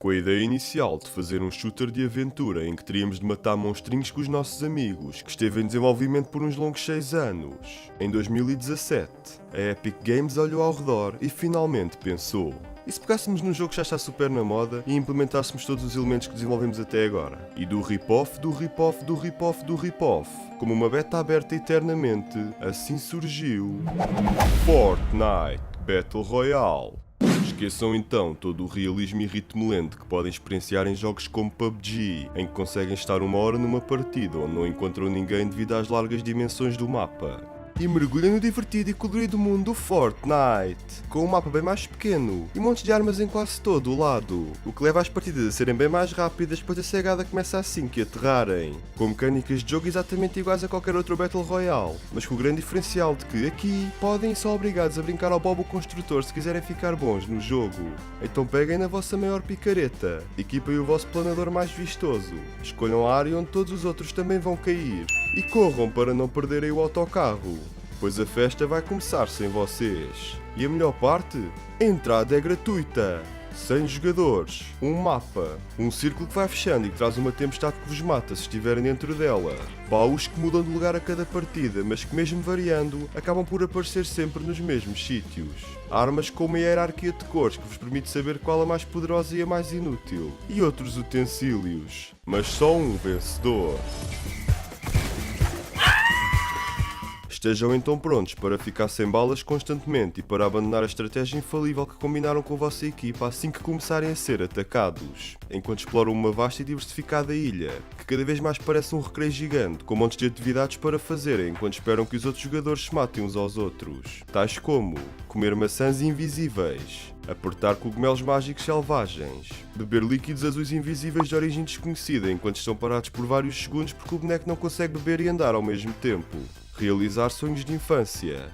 Com a ideia inicial de fazer um shooter de aventura em que teríamos de matar monstrinhos com os nossos amigos, que esteve em desenvolvimento por uns longos 6 anos, em 2017, a Epic Games olhou ao redor e finalmente pensou: e se pegássemos num jogo que já está super na moda e implementássemos todos os elementos que desenvolvemos até agora? E do rip-off, do rip-off, do rip-off, do rip-off, como uma beta aberta eternamente, assim surgiu Fortnite Battle Royale. Esqueçam então todo o realismo e ritmo lento que podem experienciar em jogos como PUBG, em que conseguem estar 1 hora numa partida onde não encontram ninguém devido às largas dimensões do mapa. E mergulhem no divertido e colorido mundo do Fortnite, com um mapa bem mais pequeno e montes de armas em quase todo o lado, o que leva as partidas a serem bem mais rápidas, pois a cegada começa assim que aterrarem, com mecânicas de jogo exatamente iguais a qualquer outro Battle Royale, mas com o grande diferencial de que aqui podem e são obrigados a brincar ao Bob o Construtor se quiserem ficar bons no jogo. Então peguem na vossa maior picareta, equipem o vosso planador mais vistoso, escolham a área onde todos os outros também vão cair e corram para não perderem o autocarro, pois a festa vai começar sem vocês. E a melhor parte? A entrada é gratuita. 100 jogadores, um mapa, um círculo que vai fechando e que traz uma tempestade que vos mata se estiverem dentro dela. Baús que mudam de lugar a cada partida, mas que mesmo variando, acabam por aparecer sempre nos mesmos sítios. Armas com uma hierarquia de cores que vos permite saber qual a mais poderosa e a mais inútil. E outros utensílios. Mas só um vencedor. Estejam então prontos para ficar sem balas constantemente e para abandonar a estratégia infalível que combinaram com a vossa equipa assim que começarem a ser atacados, enquanto exploram uma vasta e diversificada ilha, que cada vez mais parece um recreio gigante, com montes de atividades para fazerem enquanto esperam que os outros jogadores se matem uns aos outros, tais como comer maçãs invisíveis, apertar cogumelos mágicos selvagens, beber líquidos azuis invisíveis de origem desconhecida enquanto estão parados por vários segundos porque o boneco não consegue beber e andar ao mesmo tempo. Realizar sonhos de infância.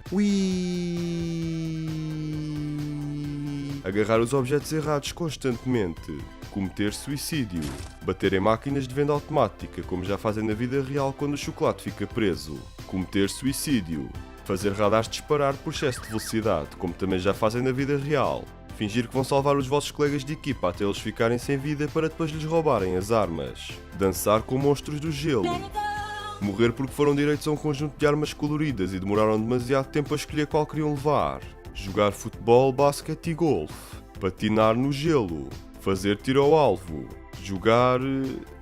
Agarrar os objetos errados constantemente. Cometer suicídio. Bater em máquinas de venda automática, como já fazem na vida real quando o chocolate fica preso. Cometer suicídio. Fazer radares disparar por excesso de velocidade, como também já fazem na vida real. Fingir que vão salvar os vossos colegas de equipa até eles ficarem sem vida para depois lhes roubarem as armas. Dançar com monstros do gelo. Morrer porque foram direitos a um conjunto de armas coloridas e demoraram demasiado tempo a escolher qual queriam levar. Jogar futebol, basquete e golfe. Patinar no gelo. Fazer tiro ao alvo. Jogar...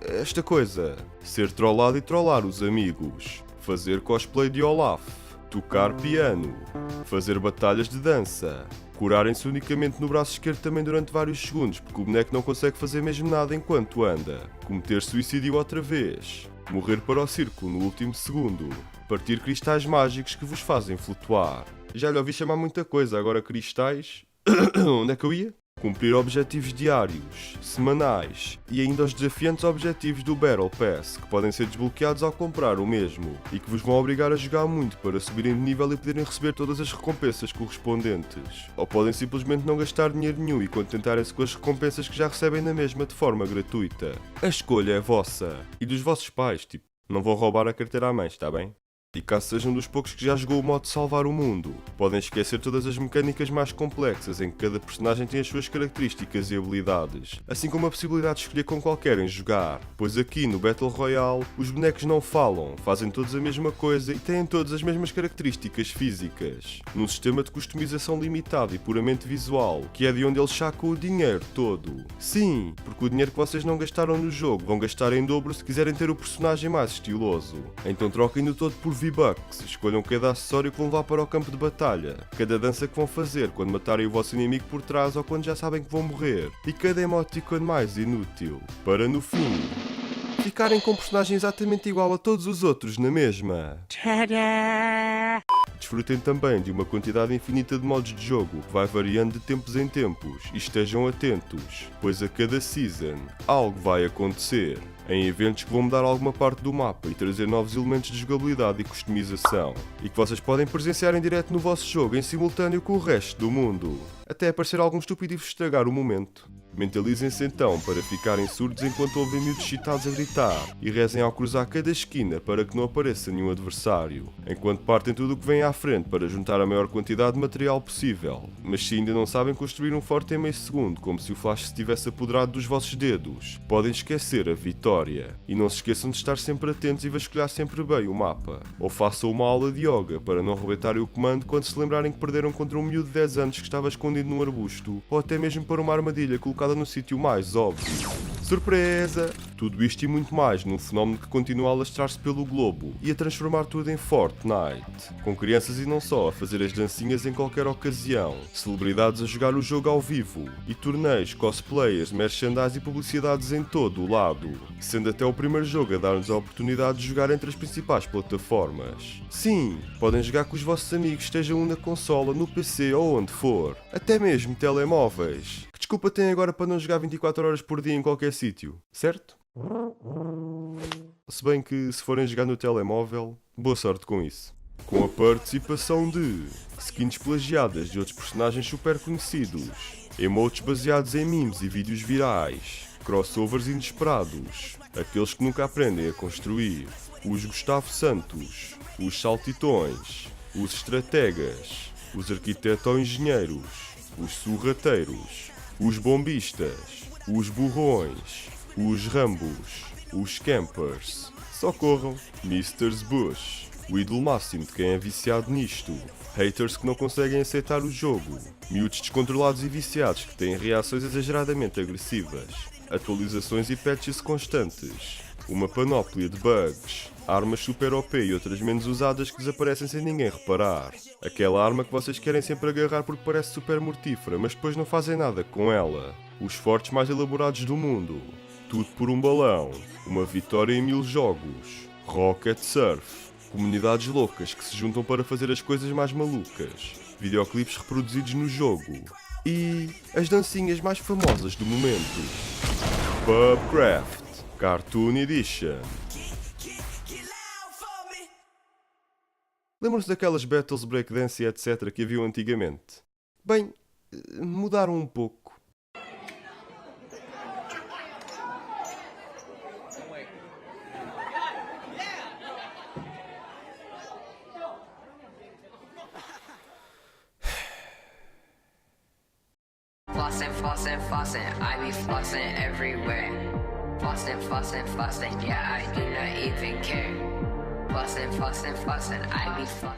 esta coisa. Ser trollado e trollar os amigos. Fazer cosplay de Olaf. Tocar piano. Fazer batalhas de dança. Curarem-se unicamente no braço esquerdo também durante vários segundos, porque o boneco não consegue fazer mesmo nada enquanto anda. Cometer suicídio outra vez. Morrer para o círculo no último segundo. Partir cristais mágicos que vos fazem flutuar. Já lhe ouvi chamar muita coisa, agora cristais... Onde é que eu ia? Cumprir objetivos diários, semanais e ainda os desafiantes objetivos do Battle Pass, que podem ser desbloqueados ao comprar o mesmo e que vos vão obrigar a jogar muito para subirem de nível e poderem receber todas as recompensas correspondentes. Ou podem simplesmente não gastar dinheiro nenhum e contentarem-se com as recompensas que já recebem na mesma de forma gratuita. A escolha é vossa. E dos vossos pais, tipo, não vão roubar a carteira à mãe, está bem? E caso sejam dos poucos que já jogou o modo Salvar o Mundo, podem esquecer todas as mecânicas mais complexas em que cada personagem tem as suas características e habilidades, assim como a possibilidade de escolher com qual querem jogar, pois aqui no Battle Royale os bonecos não falam, fazem todos a mesma coisa e têm todas as mesmas características físicas, num sistema de customização limitado e puramente visual, que é de onde eles sacam o dinheiro todo. Sim, porque o dinheiro que vocês não gastaram no jogo vão gastar em dobro se quiserem ter o personagem mais estiloso. Então troquem-no todo por V-Bucks, escolham cada acessório que vão levar para o campo de batalha, cada dança que vão fazer quando matarem o vosso inimigo por trás ou quando já sabem que vão morrer, e cada emoticon mais inútil, para no fim ficarem com um personagem exatamente igual a todos os outros na mesma. Tadá! Desfrutem também de uma quantidade infinita de modos de jogo que vai variando de tempos em tempos e estejam atentos, pois a cada season algo vai acontecer, em eventos que vão mudar alguma parte do mapa e trazer novos elementos de jogabilidade e customização, e que vocês podem presenciar em direto no vosso jogo em simultâneo com o resto do mundo, até aparecer algum estúpido e vos estragar o momento. Mentalizem-se então para ficarem surdos enquanto ouvem miúdos excitados a gritar e rezem ao cruzar cada esquina para que não apareça nenhum adversário, enquanto partem tudo o que vem à frente para juntar a maior quantidade de material possível. Mas se ainda não sabem construir um forte em meio segundo, como se o flash se tivesse apoderado dos vossos dedos, podem esquecer a vitória. E não se esqueçam de estar sempre atentos e vasculhar sempre bem o mapa. Ou façam uma aula de yoga para não arrebentarem o comando quando se lembrarem que perderam contra um miúdo de 10 anos que estava escondido num arbusto, ou até mesmo para uma armadilha colocada no sítio mais óbvio. Surpresa! Tudo isto e muito mais num fenómeno que continua a alastrar-se pelo globo e a transformar tudo em Fortnite. Com crianças e não só a fazer as dancinhas em qualquer ocasião, celebridades a jogar o jogo ao vivo e torneios, cosplayers, merchandise e publicidades em todo o lado, sendo até o primeiro jogo a dar-nos a oportunidade de jogar entre as principais plataformas. Sim, podem jogar com os vossos amigos, estejam na consola, no PC ou onde for, até mesmo telemóveis. Que desculpa têm agora para não jogar 24 horas por dia em qualquer sítio, certo? Se bem que se forem jogar no telemóvel, boa sorte com isso. Com a participação de skins plagiadas de outros personagens super conhecidos, emotes baseados em memes e vídeos virais, crossovers inesperados, aqueles que nunca aprendem a construir, os Gustavo Santos, os saltitões, os estrategas, os arquiteto-engenheiros, os sorrateiros, os bombistas, os burrões, os Rambos, os Campers, socorram, Mr. Bush, o ídolo máximo de quem é viciado nisto, haters que não conseguem aceitar o jogo, miúdos descontrolados e viciados que têm reações exageradamente agressivas, atualizações e patches constantes, uma panóplia de bugs, armas super OP e outras menos usadas que desaparecem sem ninguém reparar, aquela arma que vocês querem sempre agarrar porque parece super mortífera, mas depois não fazem nada com ela, os fortes mais elaborados do mundo. Tudo por um balão, uma vitória em 1000 jogos, Rocket Surf, comunidades loucas que se juntam para fazer as coisas mais malucas, videoclipes reproduzidos no jogo e as dancinhas mais famosas do momento. Pubcraft Cartoon Edition. Lembram-se daquelas battles breakdance e etc. que haviam antigamente? Bem, mudaram um pouco. Flossing, flossing, flossing, I be flossing everywhere. Flossing, flossing, flossing, yeah, I do not even care. Flossing, flossing, flossing, I be flossing.